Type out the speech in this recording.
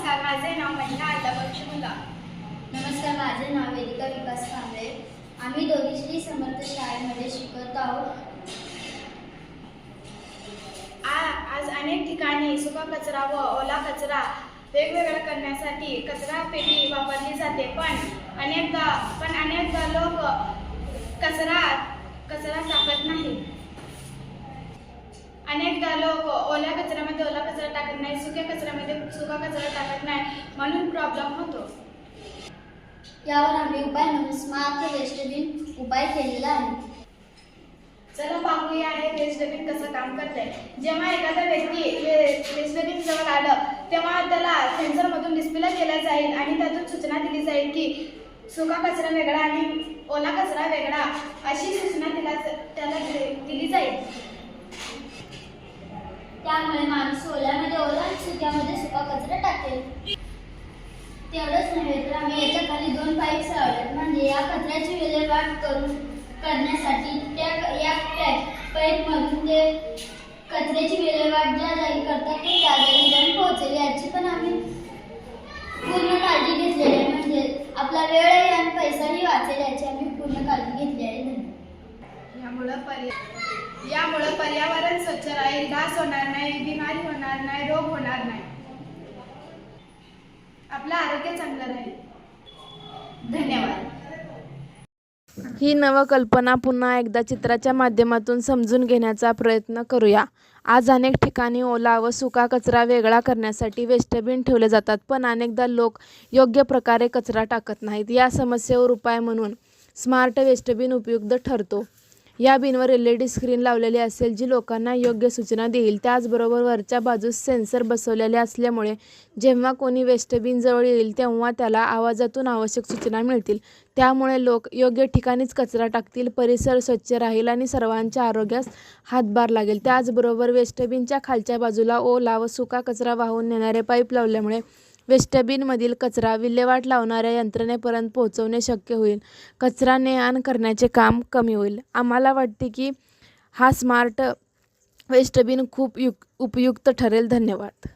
नमस्कार, माझे नाव महिला अल्लाबक्षुल्ला. नमस्कार, माझे नाव वेदिका विकास कांबळे. आम्ही दोघी श्री समर्थ शाळेमध्ये शिकत आहोत. आज अनेक ठिकाणी सुका कचरा व ओला कचरा वेगवेगळा करण्यासाठी कचरा पेटी वापरली जाते, पण अनेकदा लोक कचरा टाकत नाही. अनेकदा लोक ओल्या कचऱ्यामध्ये ओला कचरा टाकत नाही, सुक्या कचऱ्यामध्ये सुका कचरा टाकत नाही, म्हणून प्रॉब्लेम होतो. यावर आम्ही उपाय म्हणून स्मार्ट वेस्टबिन उपाय केलेला आहे. चला पाहूया हे वेस्टबिन कसं काम करते. जेव्हा एखादा व्यक्ती वेस्टबिन जवळ आलं तेव्हा त्याला सेन्सरमधून डिस्प्ले केला जाईल आणि त्यातून सूचना दिली जाईल की सुका कचरा वेगळा आणि ओला कचरा वेगळा, अशी सूचना त्याला दिली जाईल. त्यामुळे माणूस ओल्यामध्ये ओला आणि सुक्यामध्ये सुका कचरा टाकेल. तेवढंच नव्हे तर आम्ही याच्या खाली 2 पाईप्स लावलेत, म्हणजे या कचऱ्याची विल्हेवाट करण्यासाठी या पाईपमधून ते कचऱ्याची विल्हेवाट ज्या जागी करतात ते त्या जागी जाऊन पोहोचेल. याची पण आम्ही पूर्ण काळजी घेतलेली आहे, म्हणजे आपला वेळही आणि पैसाही वाचेल याची आम्ही पूर्ण काळजी घेतली आहे. यामुळे पर्यावरण स्वच्छ राहील, डास होणार नाही, बिमारी होणार नाही, रोग होणार नाही, आपलं आरोग्य चांगलं राहील. धन्यवाद. ही नवकल्पना पुन्हा एकदा चित्राच्या माध्यमातून समजून घेण्याचा प्रयत्न करूया. आज अनेक ठिकाणी ओला व सुका कचरा वेगळा करण्यासाठी वेस्टबिन ठेवले जातात, पण अनेकदा लोक योग्य प्रकारे कचरा टाकत नाहीत. या समस्येवर उपाय म्हणून स्मार्ट वेस्टबिन उपयुक्त ठरतो. या बिनवर LED स्क्रीन लावलेली असेल, जी लोकांना योग्य सूचना देईल. त्याचबरोबर वरच्या बाजूस सेन्सर बसवलेले असल्यामुळे जेव्हा कोणी वेस्टबिन जवळ येईल तेव्हा त्याला आवाजातून आवश्यक सूचना मिळतील. त्यामुळे लोक योग्य ठिकाणीच कचरा टाकतील, परिसर स्वच्छ राहील आणि सर्वांच्या आरोग्यास हातभार लागेल. त्याचबरोबर वेस्टबिनच्या खालच्या बाजूला ओला व सुका कचरा वाहून नेणारे पाईप लावल्यामुळे वेस्टबिनमधील कचरा विल्हेवाट लावणाऱ्या यंत्रणेपर्यंत पोहोचवणे शक्य होईल. कचरा ने-आण करण्याचे काम कमी होईल. आम्हाला वाटते की हा स्मार्ट वेस्टबिन खूप उपयुक्त ठरेल. धन्यवाद.